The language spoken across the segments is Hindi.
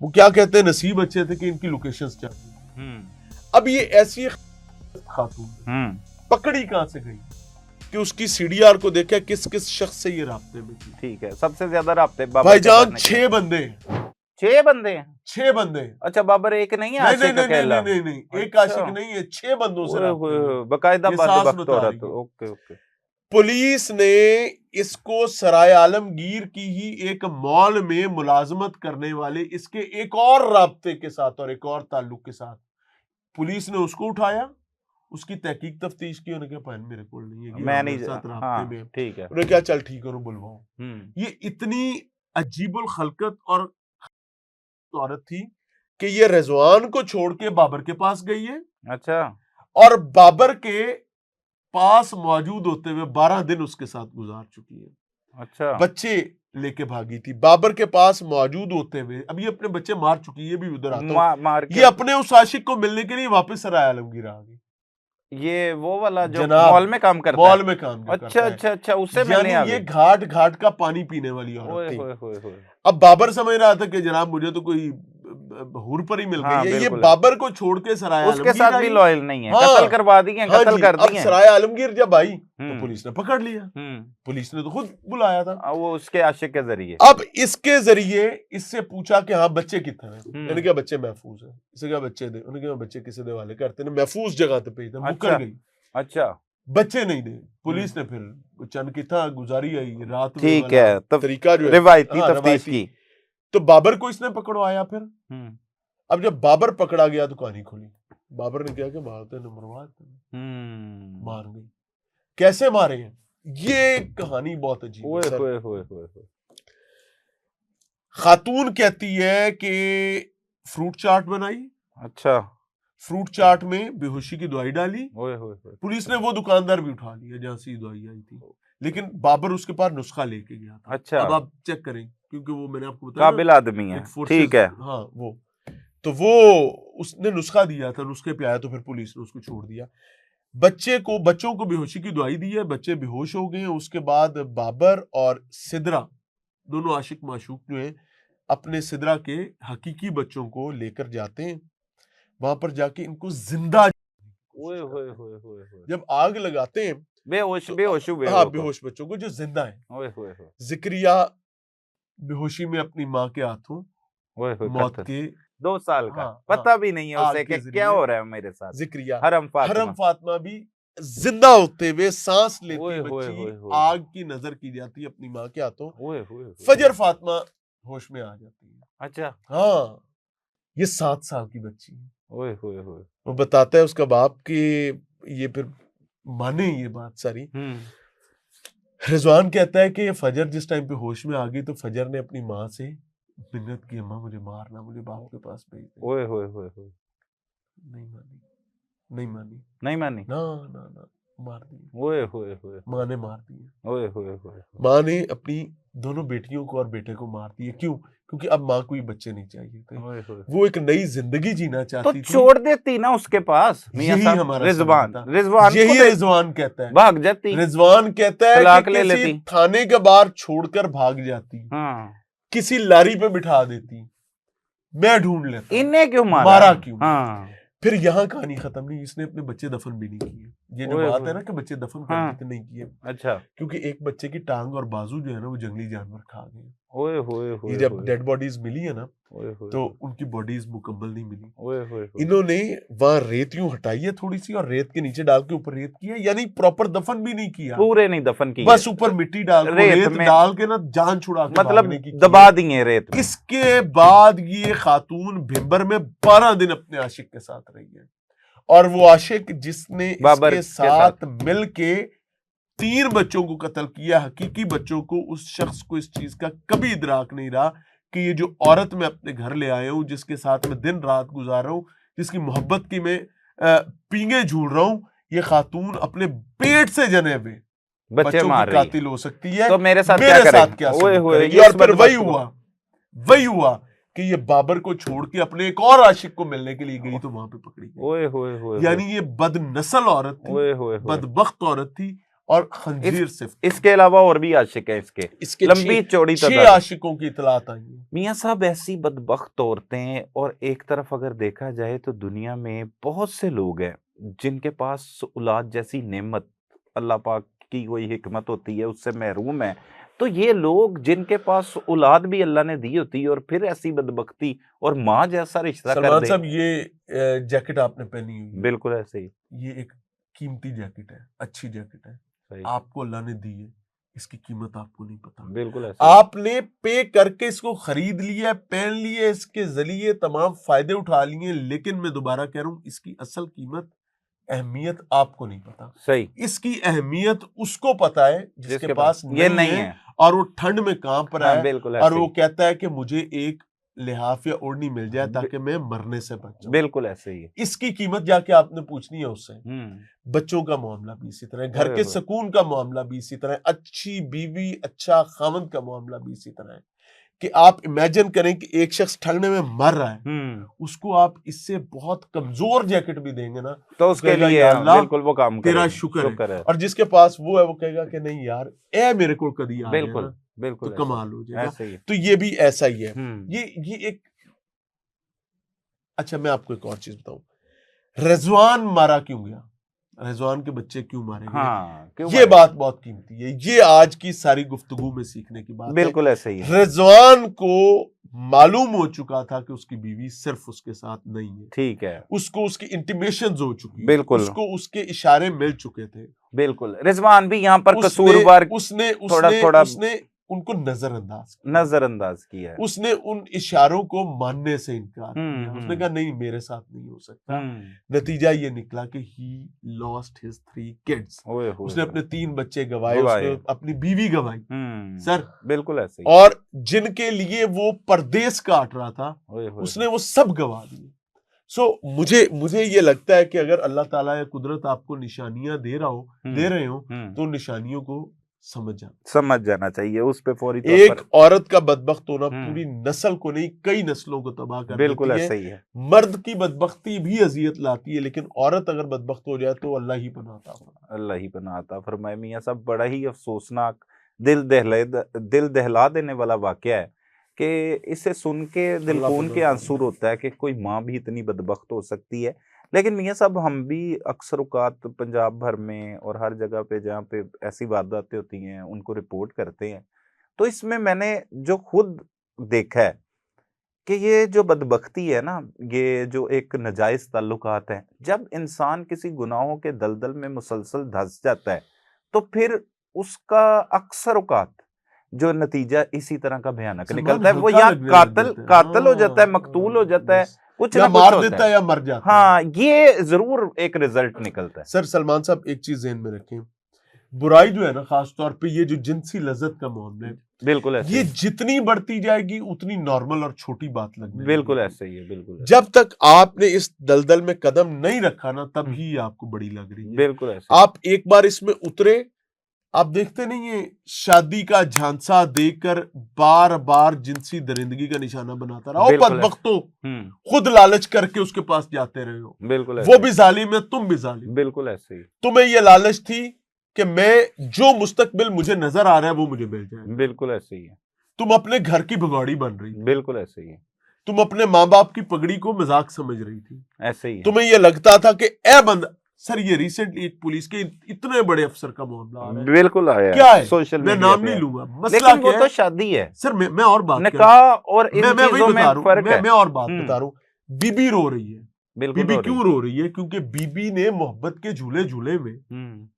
वो क्या कहते हैं, नसीब अच्छे थे कि इनकी लोकेशंस चाहिए। अब ये ऐसी खातून पकड़ी कहां से गई कि उसकी सीडीआर को देखा किस किस शख्स से ये राब्ते में थी। ठीक है, सबसे ज्यादा राब्ते भाईजान 6 बंदे हैं। 6 बंदे हैं? 6 बंदे। अच्छा, बाबर एक नहीं है आशिक अकेला? नहीं, एक आशिक नहीं है, 6 बंदों से बकायदा बंदोबस्त औरत। Okay okay. पुलिस ने इसको सराय आलमगीर की ही एक मॉल में मुलाजमत करने वाले इसके एक और राब्ते के साथ और एक और ताल्लुक के साथ पुलिस ने उसको उठाया, उसकी तहकीक तफ्तीश की। उन्होंने कहा मेरे को नहीं है, मैं नहीं साथ राब्ते में। ठीक है। उन्होंने क्या, चल ठीक है, बुलवाओ। ये इतनी अजीबुल खलकत और औरत थी कि ये रिजवान को छोड़ के बाबर के पास गई है। अच्छा। और बाबर के पास मौजूद होते हुए 12 दिन उसके साथ गुजार चुकी है। अच्छा। बच्चे लेके भागी थी बाबर के पास मौजूद होते हुए। अब ये अपने बच्चे मार चुकी है, ये भी उधर आता ये अपने उस आशिक को मिलने के लिए वापस सराय आलमगीर आ गई। ये वो वाला जो मॉल में काम करता है? मॉल में काम करता है। अच्छा अच्छा अच्छा, उससे मिलने आ गई। ये घाट घाट का पानी पीने वाली औरत थी। अब बाबर समझ रहा था कि जनाब मुझे तो कोई हुर पर ही मिल गई है। ये बाबर को छोड़ के सराय आलमगीर, उसके साथ भी लॉयल नहीं है। कत्ल करवा दिए, कत्ल कर दिए। अब सराय आलमगीर जब आई तो पुलिस ने पकड़ लिया। पुलिस ने तो खुद बुलाया था, वो उसके आशिक के जरिए। अब इसके जरिए इससे पूछा कि हाँ बच्चे कितने हैं। मैंने कहा बच्चे महफूज है। इसे कहा बच्चे दे। उन्होंने कहा बच्चे किसे दे वाले करते हैं, महफूज जगह पे भेज दे। मुकर गई। अच्छा, बच्चे नहीं दे। पुलिस ने फिर चंद की था गुजारी आई रात में। ठीक है, तरीका जो रिवायती तफ्तीश की। तो बाबर को इसने पकड़वाया। फिर अब जब बाबर पकड़ा गया तो कहानी खुली। बाबर ने क्या कि मारते मार गई। कैसे मारे हैं, ये कहानी बहुत अजीब है। खातून कहती है कि फ्रूट चाट बनाई। अच्छा। फ्रूट चाट में बेहोशी की दवाई डाली। पुलिस ने वो दुकानदार भी उठा लिया जहां से दवाई आई थी, लेकिन बाबर उसके पास नुस्खा लेके गया था। अच्छा। अब आप चेक करें क्योंकि वो मैंने आपको बताया काबिल आदमी है। ठीक है। हाँ, वो उसने नुस्खा दिया था, नुस्खे पे आया तो फिर पुलिस ने उसको छोड़ दिया। बच्चों को बेहोशी की दवाई दी है, बच्चे बेहोश हो गए हैं। उसके बाद बाबर और सिदरा दोनों आशिक माशूक जो हैं अपने सिदरा के हकीकी बच्चों को लेकर जाते हैं। वहां पर जाके इनको जिंदा जब आग लगाते हैं बेहोश बच्चों को जो जिंदा है। जिक्रिया बेहोशी में अपनी माँ के हाथों मौत के 2 साल का पता भी नहीं है उसे कि क्या हो रहा है मेरे साथ। जिक्रिया हरम फातिमा भी जिंदा होते हुए सांस लेती बच्ची आग की नजर की जाती है अपनी माँ के हाथों। फजर फातिमा होश में आ जाती है। अच्छा। हाँ, ये 7 साल की बच्ची है। वो बताता है उसका बाप कि ये फिर माने ये बात सारी। रिजवान कहता है कि फजर जिस टाइम पे होश में आ गई तो फजर ने अपनी माँ से मिन्नत की, अम्मा मुझे मारना, मुझे बाप के पास भेज दे। नहीं मानी ना मार दी। माँ ने मार दिया। माँ ने अपनी दोनों बेटियों को और बेटे को मार दिया। क्यों? क्योंकि अब माँ को ये बच्चे नहीं चाहिए थे। वो एक नई जिंदगी जीना चाहती थी। छोड़ देती ना उसके पास। यही हमारा रिजवान यही रिजवान कहता है। भाग जाती। रिजवान कहता है कि किसी थाने के बाहर छोड़कर भाग जाती। किसी लारी पे बिठा देती, मैं ढूंढ लेता। इन्हें क्यों मारा क्यों? फिर यहाँ कहानी खत्म नहीं। इसने अपने बच्चे दफन भी नहीं किए। ये जो बात है ना कि बच्चे दफन कर देते, नहीं किए। अच्छा। क्योंकि एक बच्चे की टांग और बाजू जो है ना वो जंगली जानवर खा गए। ये जब डेड बॉडीज मिली है ना तो उनकी बॉडीज मुकम्मल नहीं मिली। इन्होंने वहां रेत यूं हटाई है थोड़ी सी और रेत के नीचे डाल के ऊपर रेत किया, यानी प्रॉपर दफन भी नहीं किया। पूरे नहीं दफन किया, बस ऊपर मिट्टी डाल रेत डाल के ना जान छुड़ा के मतलब दबा दिए रेत में। इसके बाद ये खातून भिंबर में 12 दिन अपने आशिक के साथ रही है। और वो आशिक जिसने इसके साथ मिल के 3 बच्चों को कत्ल किया, हकीकी बच्चों को, उस शख्स को इस चीज का कभी इदराक नहीं रहा कि ये जो औरत मैं अपने घर ले आया हूं, जिसके साथ मैं दिन रात गुजार रहा हूं, जिसकी मोहब्बत की मैं पींगे झूल रहा हूं, ये खातून अपने पेट से जने हुए बच्चों की कातिल हो सकती है। तो मेरे साथ क्या और फिर वही हुआ कि ये बाबर को छोड़ के अपने एक और आशिक को मिलने के लिए गई तो वहां पे पकड़ी गई। यानी ये बदनस्ल औरत थी, बदबख्त औरत थी और खंजीर सिफ्त। इसके अलावा और भी आशिक है इसके लंबी चौड़ी 6 आशिकों की इतलात आई है। मियां साहब ऐसी बदबख्त औरतें, और एक तरफ अगर देखा जाए तो दुनिया में बहुत से लोग हैं जिनके पास औलाद जैसी नेमत अल्लाह पाक की कोई हिकमत होती है उससे महरूम है, तो ये लोग जिनके पास औलाद भी अल्लाह ने दी होती है और फिर ऐसी बदबख्ती और माँ जैसा रिश्ता कर दे। साहब ये जैकेट आपने पहनी हुई है, बिल्कुल ऐसे ही, ये एक कीमती जैकेट है, अच्छी जैकेट है, सही, आपको अल्लाह ने दी है, इसकी कीमत आपको नहीं पता। बिल्कुल ऐसे आपने पे करके इसको खरीद लिया, पहन लिए, इसके जरिए तमाम फायदे उठा लिए, लेकिन मैं दोबारा कह रहा हूं इसकी असल कीमत, अहमियत आपको नहीं पता। सही, इसकी अहमियत उसको पता है जिसके पास ये नहीं है और वो ठंड में कांप रहा है, बिल्कुल और वो कहता है कि मुझे एक लिहाफ या ओढ़नी मिल जाए ताकि मैं मरने से बच जाऊं। बिल्कुल ऐसे ही है। इसकी कीमत जाके आपने पूछनी है उससे। बच्चों का मामला भी इसी तरह है, घर के सुकून का मामला भी इसी तरह है, अच्छी बीवी अच्छा खामद का मामला भी इसी तरह है कि आप इमेजिन करें कि एक शख्स ठंड में मर रहा है, उसको आप इससे बहुत कमजोर जैकेट भी देंगे ना तो उसके लिए बिल्कुल वो काम तेरा शुक्र है। और जिसके पास वो है वो कहेगा कि नहीं यार ए मेरे को कभी आ बिल्कुल तो कमाल हो जाएगा। तो ये भी ऐसा ही है। ये एक, अच्छा मैं आपको एक और चीज बताऊं, रिजवान मारा क्यों गया, रिजवान के बच्चे क्यों मारे गए, ये बात बहुत कीमती है, ये आज की सारी गुफ्तगू में सीखने की बात बिल्कुल ऐसे ही है। रिजवान को मालूम हो चुका था कि उसकी बीवी सिर्फ उसके साथ नहीं है, ठीक है, उसको उसकी इंटीमेशंस हो चुकी, बिल्कुल उसको उसके इशारे मिल चुके थे, बिल्कुल। रिजवान भी यहाँ पर कसूरवार, उसने उनको नजरअंदाज किया, उसने उन इशारों को मानने से इनकार किया, उसने कहा नहीं मेरे साथ नहीं हो सकता। नतीजा ये निकला कि ही लॉस्ट हिज 3 किड्स, उसने अपने 3 बच्चे गवाए, उसने अपनी बीवी गवाई सर, बिल्कुल ऐसे, और जिनके लिए वो परदेश काट रहा था उसने वो सब गवा दिए। मुझे ये लगता है कि अगर अल्लाह ताला या कुदरत आपको निशानियां दे रहे हो तो निशानियों को समझ जाना चाहिए, उस पे फौरी तौर पर। एक औरत का बदबख्त होना पूरी नस्ल को नहीं कई नस्लों को तबाह कर बिल्कुल देती है। ऐसा ही है। मर्द की बदबख्ती भी अजियत लाती है, लेकिन औरत अगर बदबख्त हो जाए तो अल्लाह ही पनाह अता फरमाए। मियां साहब बड़ा ही अफसोसनाक, दिल दहला देने वाला वाकया है कि इसे सुन के दिल खून के आंसू होता है कि कोई माँ भी इतनी बदबख्त हो सकती है। लेकिन मियां साहब हम भी अक्सर औकात पंजाब भर में और हर जगह पे जहाँ पे ऐसी वारदातें होती हैं उनको रिपोर्ट करते हैं, तो इसमें मैंने जो खुद देखा है कि ये जो बदबख्ती है ना, ये जो एक नाजायज ताल्लुकात हैं, जब इंसान किसी गुनाहों के दलदल में मुसलसल धंस जाता है तो फिर उसका अक्सर औकात जो नतीजा इसी तरह का भयानक निकलता है, वो या कातिल हो जाता है, मकतूल हो जाता है, कुछ ना मार देता है या मर जाता है। हाँ, ये जरूर एक रिजल्ट निकलता है। सर सलमान साहब एक चीज ध्यान में रखें, बुराई जो है ना, खास तौर पे ये जो जिनसी लज्जत का मामला है, बिल्कुल ऐसे, ये जितनी बढ़ती जाएगी उतनी नॉर्मल और छोटी बात लगने, बिल्कुल ऐसे ही है, बिल्कुल। जब तक आपने इस दलदल में कदम नहीं रखा ना तब ही आपको बड़ी लग रही है। बिल्कुल ऐसे। आप एक बार इसमें उतरे, आप देखते नहीं है शादी का झांसा देकर बार बार जिनसी दरिंदगी का निशाना बनाता रहा, बदबख्तों खुद लालच करके उसके पास जाते रहे हो, बिल्कुल वो भी जालिम है, तुम भी जालिम, बिल्कुल ऐसे ही। तुम्हें ये लालच थी कि मैं जो मुस्तकबिल मुझे नजर आ रहा है वो मुझे मिल जाए, बिल्कुल ऐसे ही है। तुम अपने घर की भगौड़ी बन रही, बिल्कुल ऐसे ही है। तुम अपने माँ बाप की पगड़ी को मजाक समझ रही थी, ऐसे ही। तुम्हें ये लगता था कि ए बंदा, सर ये रिसेंटली एक पुलिस के इतने बड़े अफसर का मामला आ रहा है, बिल्कुल आया, क्या है सोशल मैं नाम नहीं लूंगा, लेकिन वो तो शादी है सर। मैं और बात निकाह और इन चीजों में फर्क है। मैं और बात बता रहा हूँ, बीबी रो रही है, बीबी क्यों रो रही है, क्योंकि बीबी ने मोहब्बत के झूले झूले में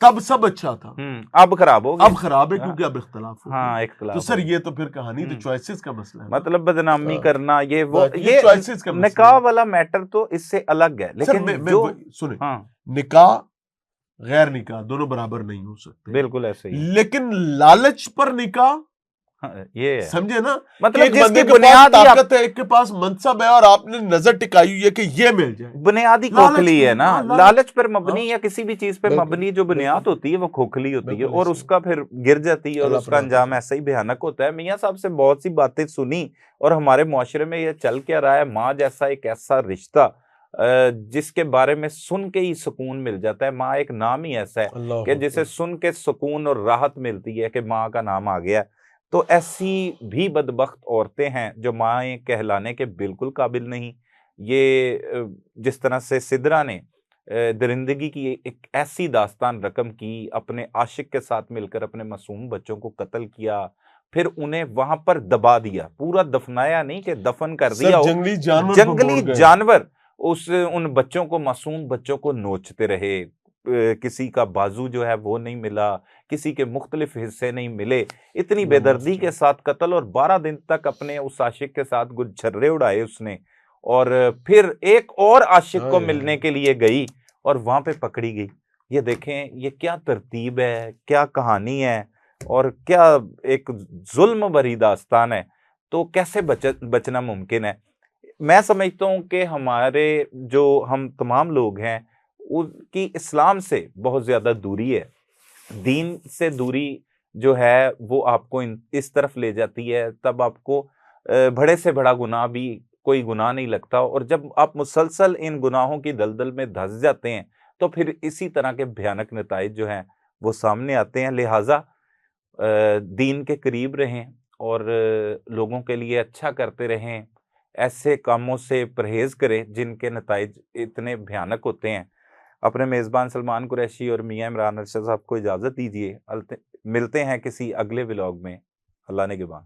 तब सब अच्छा था, अब खराब हो गया, अब खराब है क्योंकि अब इख्तलाफ हो गया। इख्तलाफ। तो सर ये तो फिर कहानी तो चॉइसेस का मसला है, मतलब बदनामी करना, ये चॉइसेस का निकाह वाला मैटर तो इससे अलग है। लेकिन जो सुने, निकाह गैर निकाह दोनों बराबर नहीं हो सकते, बिल्कुल ऐसे ही। लेकिन लालच पर निकाह, ये समझे ना, मतलब जिसकी बुनियाद ताकत है, एक के पास मनसब है और आपने नजर टिकाई हुई है कि ये मिल जाए, बुनियादी खोखली है ना, लालच पर मबनी या किसी भी चीज पे मबनी जो बुनियाद होती है वो खोखली होती है और उसका फिर गिर जाती है और उसका अंजाम ऐसा ही भयानक होता है। मियां साहब से बहुत सी बातें सुनी और हमारे मुआशरे में ये चल क्या रहा है, माँ जैसा एक ऐसा रिश्ता जिसके बारे में सुन के ही सुकून मिल जाता है। माँ एक नाम ही ऐसा है अल्लाह कि जिसे अकबर। सुन के सुकून और राहत मिलती है कि माँ का नाम आ गया। तो ऐसी भी बदबख्त औरतें हैं जो माएँ कहलाने के बिल्कुल काबिल नहीं। ये जिस तरह से सिदरा ने दरिंदगी की एक ऐसी दास्तान रकम की, अपने आशिक के साथ मिलकर अपने मासूम बच्चों को कत्ल किया, फिर उन्हें वहां पर दबा दिया, पूरा दफनाया नहीं कि दफन कर सर दिया हो, जंगली जानवर पे जंगली मोड़ गए। जानवर उन बच्चों को, मासूम बच्चों को नोचते रहे। किसी का बाजू जो है वो नहीं मिला, किसी के मुख्तलिफ हिस्से नहीं मिले। इतनी बेदर्दी के साथ कत्ल, और 12 दिन तक अपने उस आशिक के साथ गुलछर्रे उड़ाए उसने। और फिर एक और आशिक को हाय मिलने हाय। के लिए गई और वहां पे पकड़ी गई। ये देखें, ये क्या तरतीब है, क्या कहानी है, और क्या एक जुल्म भरी दास्तान है। तो कैसे बचना मुमकिन है? मैं समझता हूँ कि हमारे जो हम तमाम लोग हैं, उनकी इस्लाम से बहुत ज्यादा दूरी है। दीन से दूरी जो है वो आपको इस तरफ ले जाती है, तब आपको बड़े से बड़ा गुनाह भी कोई गुनाह नहीं लगता। और जब आप मुसलसल इन गुनाहों की दलदल में धंस जाते हैं, तो फिर इसी तरह के भयानक नताइज जो हैं वो सामने आते हैं। लिहाजा दीन के करीब रहें और लोगों के लिए अच्छा करते रहें। ऐसे कामों से परहेज करें जिनके नताइज इतने भयानक होते हैं। अपने मेज़बान सलमान कुरैशी और मियाँ इमरान अरशद साहब को इजाज़त दीजिए। मिलते हैं किसी अगले व्लॉग में। अल्लाह ने निगहबान।